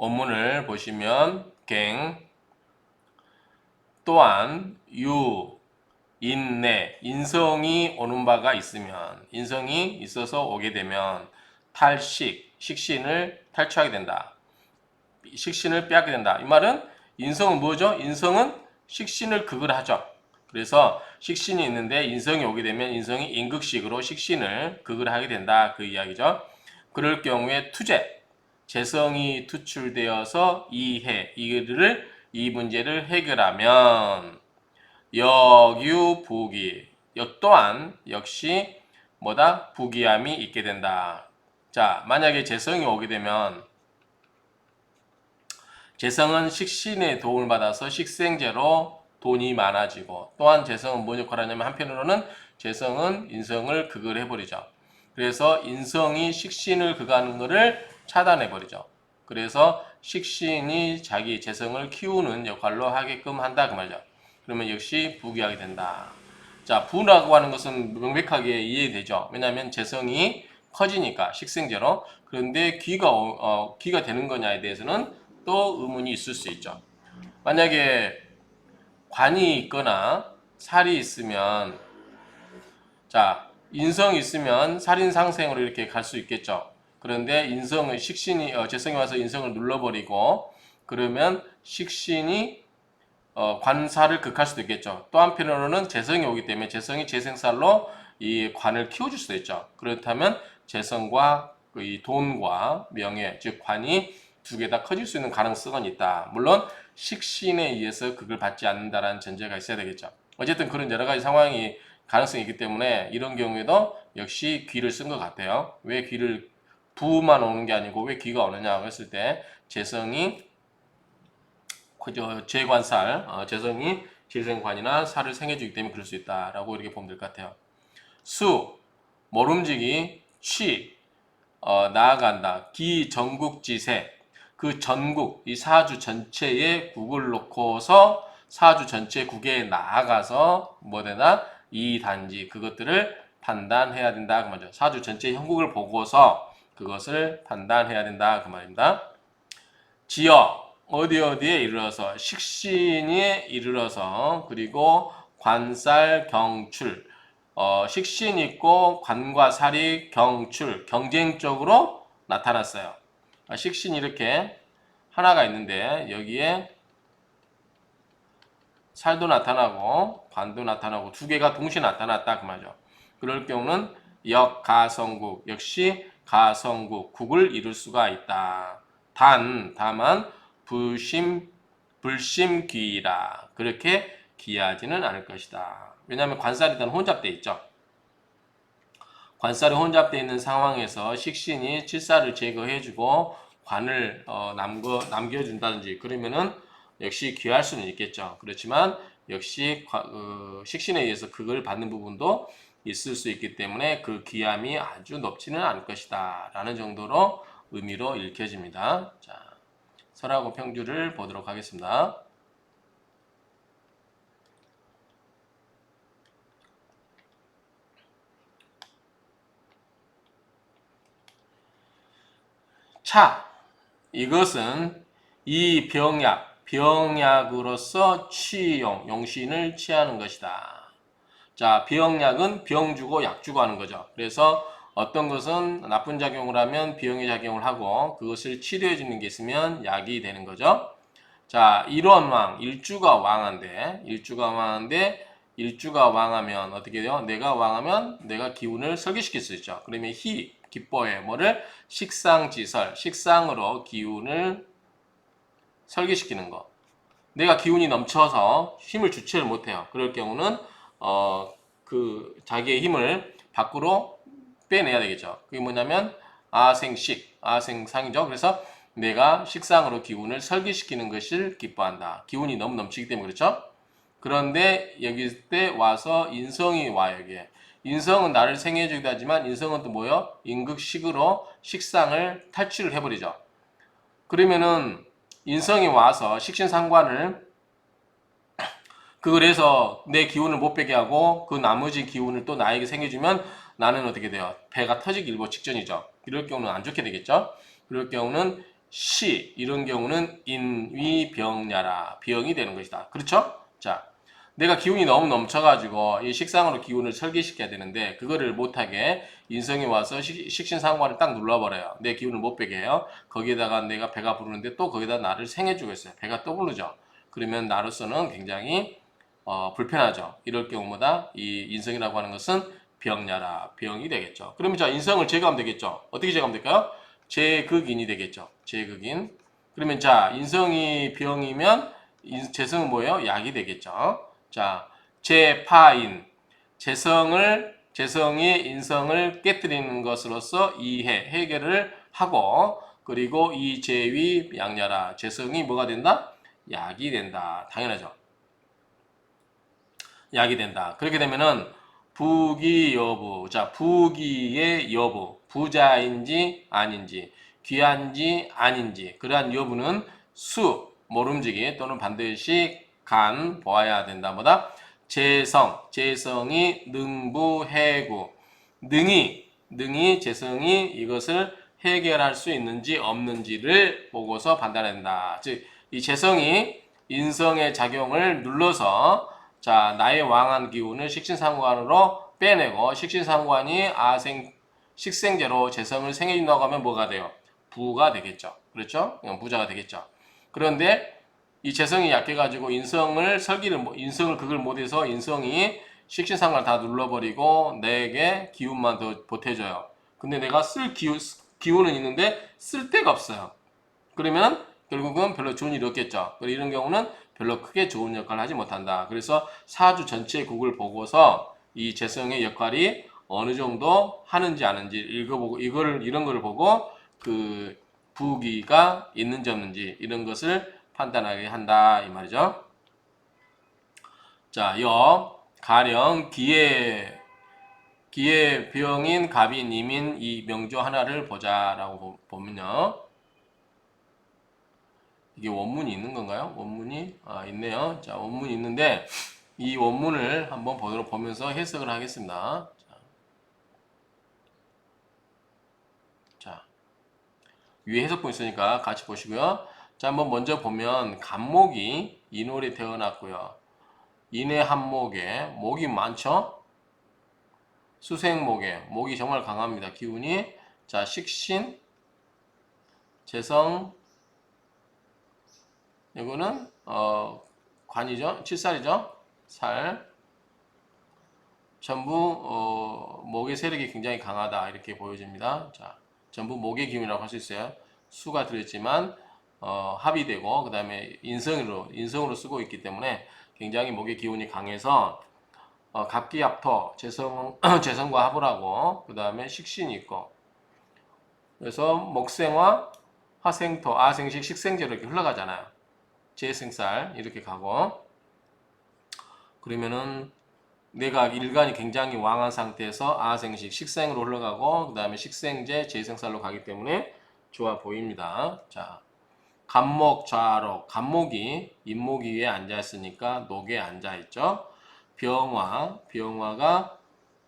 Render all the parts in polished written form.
원문을 보시면 갱 또한 유 인내 인성이 오는 바가 있으면 인성이 있어서 오게 되면 탈식 식신을 탈취하게 된다. 식신을 빼앗게 된다. 이 말은 인성은 뭐죠? 인성은 식신을 극을 하죠. 그래서 식신이 있는데 인성이 오게 되면 인성이 임극식으로 식신을 극을 하게 된다. 그 이야기죠. 그럴 경우에 투재, 재성이 투출되어서 이 문제를 해결하면 역유부기, 역 또한 역시 뭐다? 부기함이 있게 된다. 자, 만약에 재성이 오게 되면 재성은 식신의 도움을 받아서 식생제로 돈이 많아지고 또한 재성은 뭔 역할을 하냐면 한편으로는 재성은 인성을 극을 해버리죠. 그래서 인성이 식신을 극하는 것을 차단해버리죠. 그래서 식신이 자기 재성을 키우는 역할로 하게끔 한다 그 말이죠. 그러면 역시 부귀하게 된다. 자, 부라고 하는 것은 명백하게 이해되죠. 왜냐하면 재성이 커지니까 식생제로. 그런데 귀가 되는 거냐에 대해서는 또 의문이 있을 수 있죠. 만약에 관이 있거나 살이 있으면 자 인성이 있으면 살인상생으로 이렇게 갈 수 있겠죠. 그런데 인성의 식신이 재성이 와서 인성을 눌러버리고 그러면 식신이 관살을 극할 수도 있겠죠. 또 한편으로는 재성이 오기 때문에 재성이 재생살로 이 관을 키워줄 수도 있죠. 그렇다면 재성과 이 돈과 명예, 즉 관이 두 개 다 커질 수 있는 가능성은 있다. 물론 식신에 의해서 그걸 받지 않는다라는 전제가 있어야 되겠죠. 어쨌든 그런 여러 가지 상황이 가능성이 있기 때문에 이런 경우에도 역시 귀를 쓴 것 같아요. 왜 귀를 부만 오는 게 아니고 왜 귀가 오느냐 했을 때 재성이 재관살, 재성이 재생관이나 살을 생해주기 때문에 그럴 수 있다라고 이렇게 보면 될 것 같아요. 수, 모름지기, 취, 나아간다. 기전국지세, 그 전국, 이 사주 전체에 국을 놓고서 사주 전체 국에 나아가서 뭐되나 이 단지 그것들을 판단해야 된다 그 말이죠. 사주 전체 형국을 보고서 그것을 판단해야 된다 그 말입니다. 지역 어디에 이르러서 식신에 이르러서 그리고 관살 경출 식신 있고 관과 살이 경출 경쟁적으로 나타났어요. 식신이 이렇게 하나가 있는데 여기에 살도 나타나고 관도 나타나고 두 개가 동시에 나타났다 그 말이죠. 그럴 경우는 역가성국 역시 가성국 국을 이룰 수가 있다. 다만 불심귀라 그렇게 귀하지는 않을 것이다. 왜냐하면 관살이 일단 혼잡돼 있죠. 관살이 혼잡되어 있는 상황에서 식신이 칠살을 제거해주고 관을 남겨준다든지 그러면은 역시 귀할 수는 있겠죠. 그렇지만 역시 식신에 의해서 그걸 받는 부분도 있을 수 있기 때문에 그 귀함이 아주 높지는 않을 것이다 라는 정도로 의미로 읽혀집니다. 자, 설하고 평주를 보도록 하겠습니다. 차, 이것은 이 병약으로서 취용, 용신을 취하는 것이다. 자, 병약은 병 주고 약 주고 하는 거죠. 그래서 어떤 것은 나쁜 작용을 하면 병의 작용을 하고 그것을 치료해 주는 게 있으면 약이 되는 거죠. 자, 일원왕, 일주가 왕한데 일주가 왕하면 어떻게 돼요? 내가 왕하면 내가 기운을 설계시킬 수 있죠. 그러면 기뻐해 뭐를 식상지설, 식상으로 기운을 설계시키는 거. 내가 기운이 넘쳐서 힘을 주체를 못해요. 그럴 경우는 자기의 힘을 밖으로 빼내야 되겠죠. 그게 뭐냐면 아생상이죠. 그래서 내가 식상으로 기운을 설계시키는 것을 기뻐한다. 기운이 너무 넘치기 때문에 그렇죠. 그런데 여기 때 와서 인성이 와 여기에. 인성은 나를 생해주기도 하지만 인성은 또 뭐요? 임극식으로 식상을 탈취를 해버리죠. 그러면은 인성이 와서 식신상관을 그래서 내 기운을 못 빼게 하고 그 나머지 기운을 또 나에게 생겨주면 나는 어떻게 돼요? 배가 터지기 일보 직전이죠. 이럴 경우는 안 좋게 되겠죠. 그럴 경우는 시 이런 경우는 인위병야라 병이 되는 것이다. 그렇죠? 자, 내가 기운이 너무 넘쳐가지고 이 식상으로 기운을 설계시켜야 되는데 그거를 못하게 인성이 와서 식신상관을 딱 눌러버려요. 내 기운을 못 빼게 해요. 거기에다가 내가 배가 부르는데 또 거기다 나를 생해주고 있어요. 배가 또 부르죠. 그러면 나로서는 굉장히 불편하죠. 이럴 경우마다 이 인성이라고 하는 것은 병야라 병이 되겠죠. 그러면 자 인성을 제거하면 되겠죠. 어떻게 제거하면 될까요? 제극인이 되겠죠. 제극인. 그러면 자 인성이 병이면 재성은 뭐예요? 약이 되겠죠. 자 제파인 재성이 인성을 깨뜨리는 것으로서 이해 해결을 하고 그리고 이 제위 양야라 재성이 뭐가 된다? 약이 된다. 당연하죠. 약이 된다. 그렇게 되면은 부기 여부. 자, 부기의 여부. 부자인지 아닌지, 귀한지 아닌지. 그러한 여부는 모름지기 또는 반드시 보아야 된다. 뭐다? 재성이 능부해구. 재성이 이것을 해결할 수 있는지 없는지를 보고서 판단해야 된다. 즉, 이 재성이 인성의 작용을 눌러서 자, 나의 왕한 기운을 식신상관으로 빼내고 식신상관이 식생제로 재성을 생해준다고 하면 뭐가 돼요? 부가 되겠죠. 그렇죠? 부자가 되겠죠. 그런데 이 재성이 약해가지고 인성을 극을 못해서 인성이 식신상관을 다 눌러버리고 내게 기운만 더 보태줘요. 근데 내가 기운은 있는데 쓸 데가 없어요. 그러면 결국은 별로 좋은 일이 없겠죠. 이런 경우는 별로 크게 좋은 역할을 하지 못한다. 그래서 사주 전체의 국을 보고서 이 재성의 역할이 어느 정도 하는지 아는지 이런 거를 보고 그 부기가 있는지 없는지 이런 것을 판단하게 한다 이 말이죠. 자, 가령 기의 병인 갑인 임인 이 명조 하나를 보자라고 보면요. 이게 원문이 있는 건가요? 원문이 있네요. 자, 원문이 있는데 이 원문을 한번 보면서 해석을 하겠습니다. 자, 위에 해석본 있으니까 같이 보시고요. 자, 한번 먼저 보면 간목이 인월에 태어났고요. 인의 한목에 목이 많죠? 수생목에 목이 정말 강합니다. 기운이 자 식신, 재성 이거는 관이죠. 칠살이죠. 살. 전부 목의 세력이 굉장히 강하다 이렇게 보여집니다. 자, 전부 목의 기운이라고 할 수 있어요. 수가 들었지만 합의되고 그 다음에 인성으로 쓰고 있기 때문에 굉장히 목의 기운이 강해서 갑기압토 재성과 합을 하고 그 다음에 식신이 있고 그래서 목생화 화생토 아생식 식생제로 이렇게 흘러가잖아요. 재생살 이렇게 가고 그러면은 내가 일간이 굉장히 왕한 상태에서 아생식 식생으로 흘러가고 그 다음에 식생제 재생살로 가기 때문에 좋아 보입니다. 자, 간목 좌록 간목이 인목 위에 앉아 있으니까 녹에 앉아 있죠. 병화가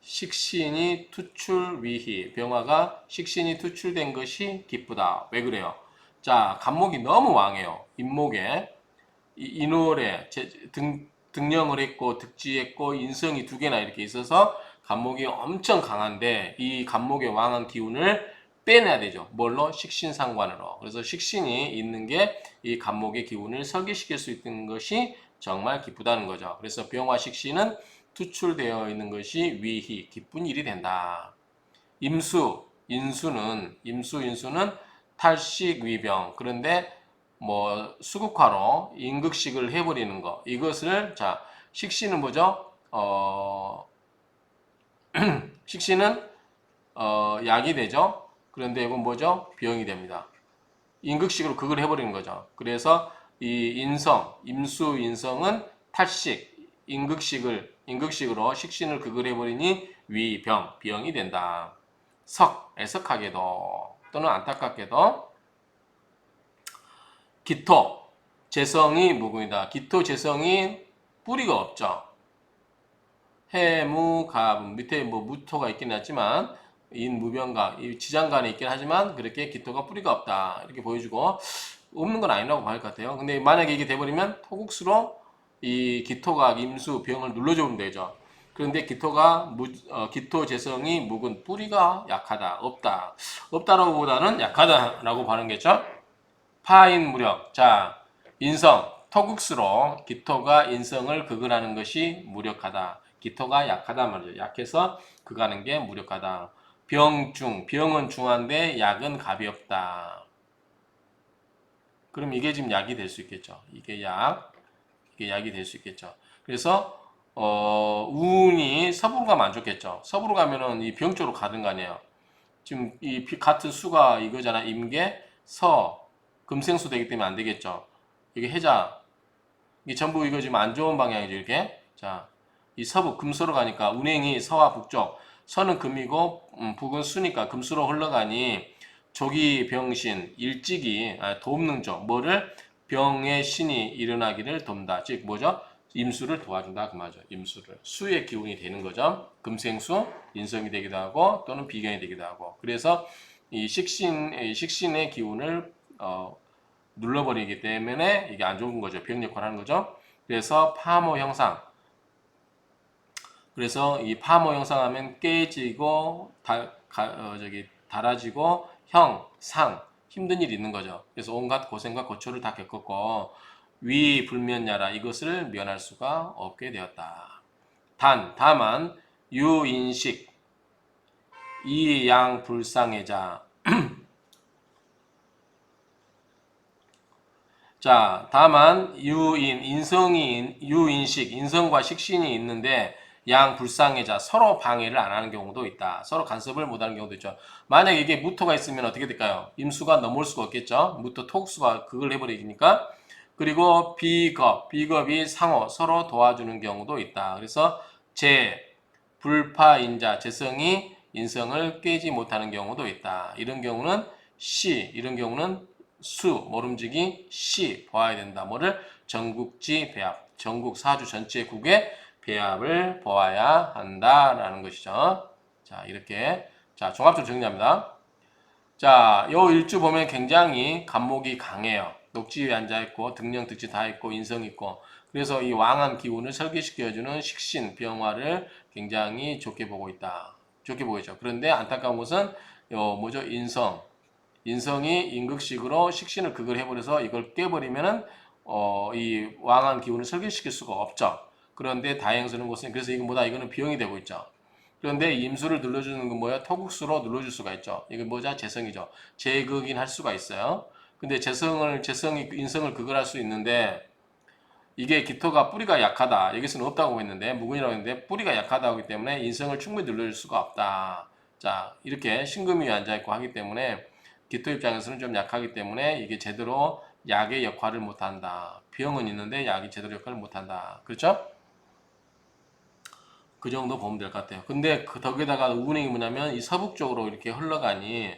식신이 투출위희 병화가 식신이 투출된 것이 기쁘다. 왜 그래요? 자, 간목이 너무 왕해요. 인목에 인월에 등령을 했고 득지했고 인성이 두 개나 이렇게 있어서 간목이 엄청 강한데 이 간목의 왕한 기운을 빼내야 되죠. 뭘로? 식신상관으로. 그래서 식신이 있는 게 이 간목의 기운을 설계시킬 수 있는 것이 정말 기쁘다는 거죠. 그래서 병화 식신은 투출되어 있는 것이 위희, 기쁜 일이 된다. 인수는 탈식 위병. 그런데 뭐 수국화로 임극식을 해버리는 거. 이것을 자 식신은 뭐죠? 식신은 약이 되죠. 그런데 이건 뭐죠? 병이 됩니다. 임극식으로 극을 해버리는 거죠. 그래서 이 인성은 탈식, 임극식으로 식신을 극을 해버리니 병이 된다. 애석하게도 또는 안타깝게도 기토, 재성이 무궁이다. 기토, 재성이 뿌리가 없죠. 해무, 갑 밑에 뭐 무토가 있긴 하지만 인무병각 이 지장간에 있긴 하지만 그렇게 기토가 뿌리가 없다 이렇게 보여주고 없는 건 아니라고 봐야 할 것 같아요. 근데 만약에 이게 돼버리면 토국수로 이 기토가 임수 병을 눌러주면 되죠. 그런데 기토가 기토 재성이 묵은 뿌리가 약하다 없다라고 보다는 약하다라고 봐는 거죠. 파인 무력 자 인성 토국수로 기토가 인성을 극을하는 것이 무력하다. 기토가 약하다 말이죠. 약해서 극하는 게 무력하다. 병중 병은 중한데 약은 가볍다. 그럼 이게 지금 약이 될 수 있겠죠. 이게 약이 될 수 있겠죠. 그래서 운이 서부로 가면 안 좋겠죠. 서부로 가면은 이 병 쪽으로 가는 거 아니에요. 지금 이 같은 수가 이거잖아. 임계, 서, 금생수 되기 때문에 안 되겠죠. 이게 해자. 이게 전부 이거 지금 안 좋은 방향이죠. 이렇게. 자, 이 서부 금수로 가니까 운행이 서와 북쪽. 서는 금이고 북은 수니까 금수로 흘러가니 조기 병신 일찍이 돕는 쪽 뭐를 병의 신이 일어나기를 돕다. 즉 뭐죠? 임수를 도와준다 그 말이죠. 임수를 수의 기운이 되는 거죠. 금생수 인성이 되기도 하고 또는 비견이 되기도 하고 그래서 이 식신의 기운을 눌러버리기 때문에 이게 안 좋은 거죠. 병 역할을 하는 거죠. 그래서 파모 형상. 그래서 이 파모 형상하면 깨지고 달아지고 형, 상 힘든 일이 있는 거죠. 그래서 온갖 고생과 고초를 다 겪었고 위 불면야라 이것을 면할 수가 없게 되었다. 다만 유인식 이양 불상해자 자, 다만 유인식, 인성과 식신이 있는데 양 불상해자 서로 방해를 안 하는 경우도 있다. 서로 간섭을 못 하는 경우도 있죠. 만약에 이게 무토가 있으면 어떻게 될까요? 임수가 넘을 수가 없겠죠. 무토 토국수가 그걸 해버리니까. 그리고 비겁이 상호 서로 도와주는 경우도 있다. 그래서 불파인자, 재성이 인성을 깨지 못하는 경우도 있다. 이런 경우는 이런 경우는 모름지기 봐야 된다. 뭐를? 전국지 배합, 전국 사주 전체 국의 배합을 보아야 한다라는 것이죠. 자, 이렇게. 자, 종합적으로 정리합니다. 자, 요 일주 보면 굉장히 간목이 강해요. 녹지 위에 앉아있고, 등령, 득지 다 있고, 인성 있고. 그래서 이 왕한 기운을 설계시켜주는 식신, 병화를 굉장히 좋게 보고 있다. 좋게 보이죠. 그런데 안타까운 것은, 뭐죠? 인성이 임극식으로 식신을 극을 해버려서 이걸 깨버리면은 이 왕한 기운을 설계시킬 수가 없죠. 그런데 다행스러운 것은 그래서 이건 뭐다? 이거는 비용이 되고 있죠. 그런데 임수를 눌러주는 건 뭐야? 토국수로 눌러줄 수가 있죠. 이게 뭐죠? 재성이죠. 재극인 할 수가 있어요. 근데 재성이 인성을 극을 할 수 있는데 이게 기토가 뿌리가 약하다. 여기서는 없다고 했는데 무근이라고 했는데 뿌리가 약하다고 하기 때문에 인성을 충분히 눌러줄 수가 없다. 자, 이렇게 신금이 앉아있고 하기 때문에 기토 입장에서는 좀 약하기 때문에 이게 제대로 약의 역할을 못한다. 병은 있는데 약이 제대로 역할을 못한다. 그렇죠? 그 정도 보면 될 것 같아요. 근데 덕에다가 운행이 뭐냐면 이 서북 쪽으로 이렇게 흘러가니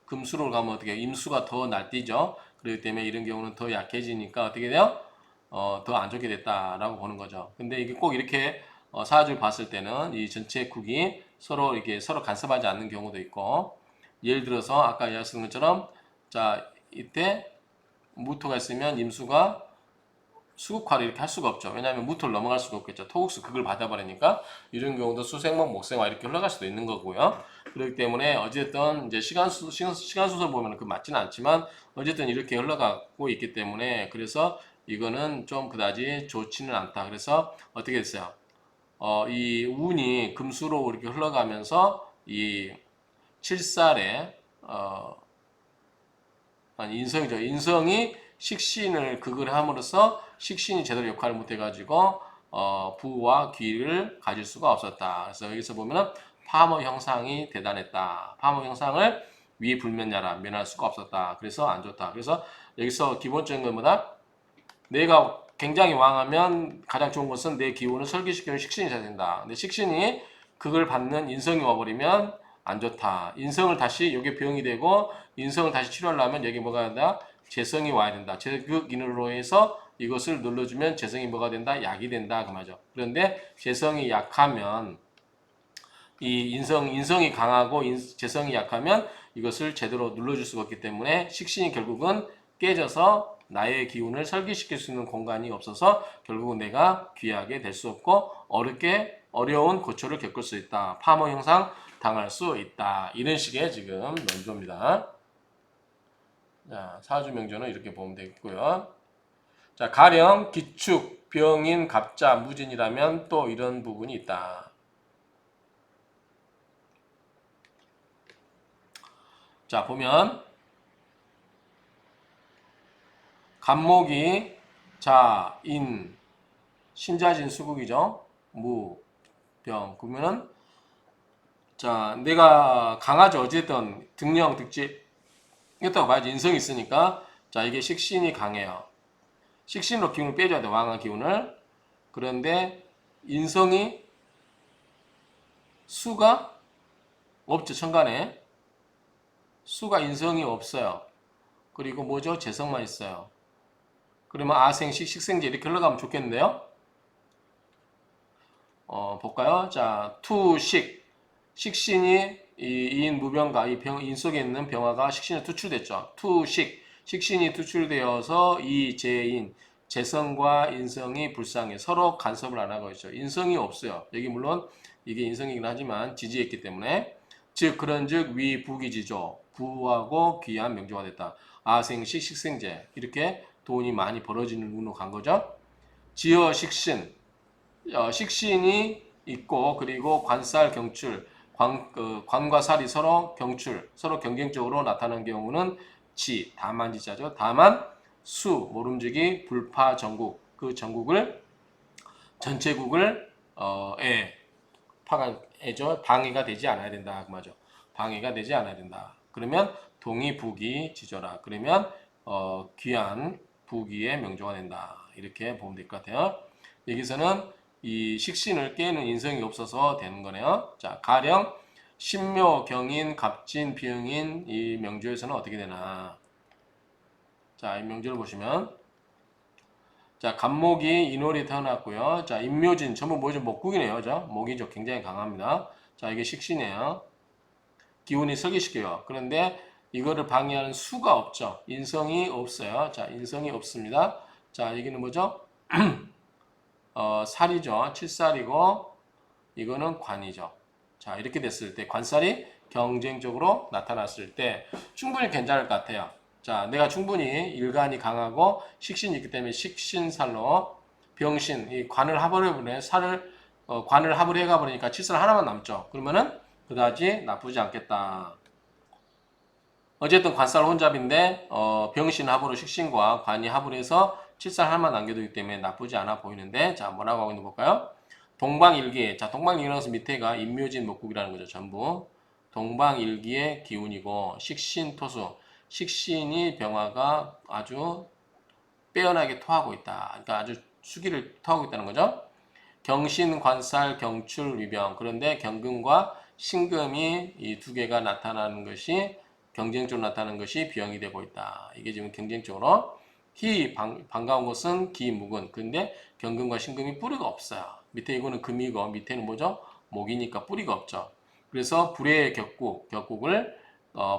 금수로 가면 어떻게 임수가 더 날뛰죠. 그렇기 때문에 이런 경우는 더 약해지니까 어떻게 돼요? 더 안 좋게 됐다라고 보는 거죠. 근데 이게 꼭 이렇게 사주를 봤을 때는 이 전체 국이 서로 간섭하지 않는 경우도 있고 예를 들어서 아까 이야기했던 것처럼 자 이때 무토가 있으면 임수가 수국화를 이렇게 할 수가 없죠. 왜냐하면 무토를 넘어갈 수가 없겠죠. 토국수 극을 받아버리니까 이런 경우도 수생목, 목생화 이렇게 흘러갈 수도 있는 거고요. 그렇기 때문에 어쨌든 이제 시간 순서 보면 그 맞지는 않지만 어쨌든 이렇게 흘러가고 있기 때문에 그래서 이거는 좀 그다지 좋지는 않다. 그래서 어떻게 됐어요? 이 운이 금수로 이렇게 흘러가면서 이 7살에 인성이죠. 인성이 식신을 극을 함으로써 식신이 제대로 역할을 못해가지고 부와 귀를 가질 수가 없었다. 그래서 여기서 보면은 파모 형상이 대단했다. 파모 형상을 위 불면야라 면할 수가 없었다. 그래서 안 좋다. 그래서 여기서 기본적인 건 뭐다? 내가 굉장히 왕하면 가장 좋은 것은 내 기운을 설계시키는 식신이 돼야 된다. 근데 식신이 그걸 받는 인성이 와버리면 안 좋다. 인성을 다시 여기 병이 되고 인성을 다시 치료하려면 여기 뭐가 된다? 재성이 와야 된다. 재극인으로 해서 이것을 눌러주면 재성이 뭐가 된다? 약이 된다. 그 말이죠. 그런데 재성이 약하면 이 인성이 강하고 재성이 약하면 이것을 제대로 눌러줄 수가 없기 때문에 식신이 결국은 깨져서 나의 기운을 설계시킬 수 있는 공간이 없어서 결국은 내가 귀하게 될 수 없고 어려운 고초를 겪을 수 있다. 파모 형상 당할 수 있다. 이런 식의 지금 논조입니다. 자, 사주명조는 이렇게 보면 되겠고요. 자, 가령, 기축, 병인, 갑자, 무진이라면 또 이런 부분이 있다. 자, 보면 간목이 자, 인, 신자진 수국이죠. 무, 병. 그러면은 자, 내가 강하죠. 어쨌든 등령, 득지 이렇다고 봐야지. 인성이 있으니까 자, 이게 식신이 강해요. 식신으로 기운을 빼줘야 돼. 왕한 기운을. 그런데 인성이 수가 없죠. 천간에. 수가 인성이 없어요. 그리고 뭐죠? 재성만 있어요. 그러면 아생식, 식생제 이렇게 흘러가면 좋겠는데요. 볼까요? 자, 투식. 식신이 이인 무병가 인 속에 있는 병화가 식신에 투출됐죠. 투식. 식신이 투출되어서 이 재인 재성과 인성이 불상해 서로 간섭을 안 하고 있죠. 인성이 없어요. 여기 물론 이게 인성이긴 하지만 지지했기 때문에 즉 그런즉 위 부기지조 부하고 귀한 명조가 됐다. 아생식 식생제 이렇게 돈이 많이 벌어지는 운으로 간 거죠. 지어 식신 식신이 있고 그리고 관살 경출 관과 살이 서로 경출 서로 경쟁적으로 나타나는 경우는 지 다만지자죠. 다만 수 모름지기 불파 전국 그 전국을 전체국을 파가죠. 방해가 되지 않아야 된다 그 말이죠. 방해가 되지 않아야 된다. 그러면 동이 부기 지져라. 그러면 귀한 부기의 명조가 된다. 이렇게 보면 될 것 같아요. 여기서는 이 식신을 깨는 인성이 없어서 되는 거네요. 자, 가령 신묘, 경인, 갑진, 비응인 이 명조에서는 어떻게 되나? 자, 이 명조를 보시면 자, 간목이 인월이 태어났고요. 자, 임묘진 전부 뭐죠? 목국이네요. 자, 목이죠. 굉장히 강합니다. 자, 이게 식신이에요. 기운이 설계시켜요. 그런데 이거를 방해하는 수가 없죠. 인성이 없어요. 자, 인성이 없습니다. 자, 여기는 뭐죠? 살이죠. 칠살이고 이거는 관이죠. 자, 이렇게 됐을 때 관살이 경쟁적으로 나타났을 때 충분히 괜찮을 것 같아요. 자, 내가 충분히 일간이 강하고 식신이 있기 때문에 식신살로 병신, 이 관을 합을해버리네. 관을 합을 해가 버리니까 칠살 하나만 남죠. 그러면은 그다지 나쁘지 않겠다. 어쨌든 관살 혼잡인데 병신 합으로 식신과 관이 합을 해서 칠살 하나만 남겨두기 때문에 나쁘지 않아 보이는데 자 뭐라고 하고 있는 볼까요? 동방일기 자 동방일기라서 밑에가 임묘진 목국이라는 거죠. 전부 동방일기의 기운이고 식신토수 식신이 병화가 아주 빼어나게 토하고 있다. 그러니까 아주 수기를 토하고 있다는 거죠. 경신, 관살, 경출, 위병. 그런데 경금과 신금이 이 두 개가 나타나는 것이 경쟁적으로 나타나는 것이 비형이 되고 있다. 이게 지금 경쟁적으로 반가운 것은 기묵은. 근데 경금과 신금이 뿌리가 없어요. 밑에 이거는 금이고 밑에는 뭐죠? 목이니까 뿌리가 없죠. 그래서 불의 격국을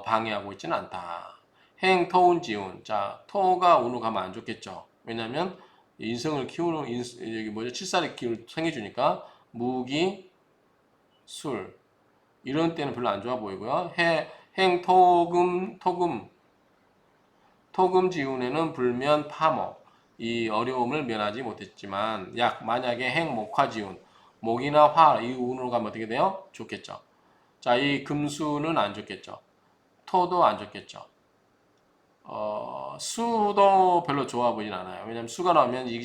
방해하고 있지는 않다. 행, 토운, 지운. 자, 토가 운으로 가면 안 좋겠죠. 왜냐면 인성을 키우는 여기 뭐죠? 칠살의 기운을 생겨주니까 무기, 술 이런 때는 별로 안 좋아 보이고요. 행, 토금 지운에는 불면, 파모 이 어려움을 면하지 못했지만 만약에 행, 목화 지운 목이나 화 이 운으로 가면 어떻게 돼요? 좋겠죠. 자, 이 금수는 안 좋겠죠. 토도 안 좋겠죠. 수도 별로 좋아 보진 않아요. 왜냐면 수가 나오면 요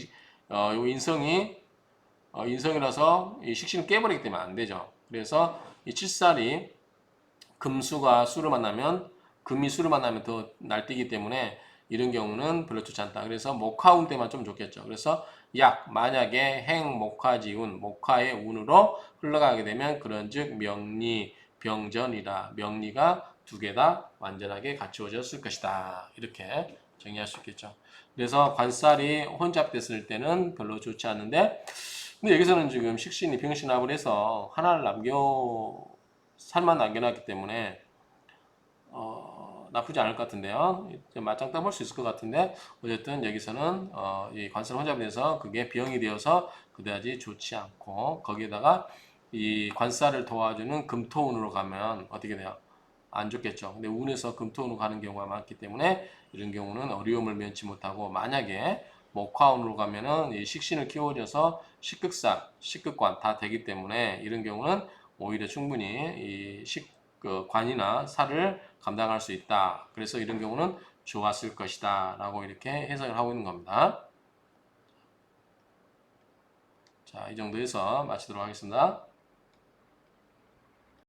인성이라서 이 식신을 깨버리기 때문에 안 되죠. 그래서 이 칠살이 금수가 수를 만나면 금이 수를 만나면 더 날뛰기 때문에 이런 경우는 별로 좋지 않다. 그래서 목화운 때만 좀 좋겠죠. 그래서 만약에 행 목화지운 목화의 운으로 흘러가게 되면 그런즉 명리 병전이라 명리가 두 개 다 완전하게 갖추어졌을 것이다. 이렇게 정리할 수 있겠죠. 그래서 관살이 혼잡됐을 때는 별로 좋지 않은데 근데 여기서는 지금 식신이 병신합을 해서 하나를 살만 남겨놨기 때문에 나쁘지 않을 것 같은데요. 맞짱 떠볼 수 있을 것 같은데 어쨌든 여기서는 이 관살 혼잡이 돼서 그게 병이 되어서 그다지 좋지 않고 거기에다가 이 관살을 도와주는 금토운으로 가면 어떻게 돼요? 안 좋겠죠. 근데 운에서 금토운으로 가는 경우가 많기 때문에 이런 경우는 어려움을 면치 못하고 만약에 목화운으로 가면은 이 식신을 키워줘서 식극상, 식극관 다 되기 때문에 이런 경우는 오히려 충분히 그 관이나 살을 감당할 수 있다. 그래서 이런 경우는 좋았을 것이다. 라고 이렇게 해석을 하고 있는 겁니다. 자, 이 정도에서 마치도록 하겠습니다.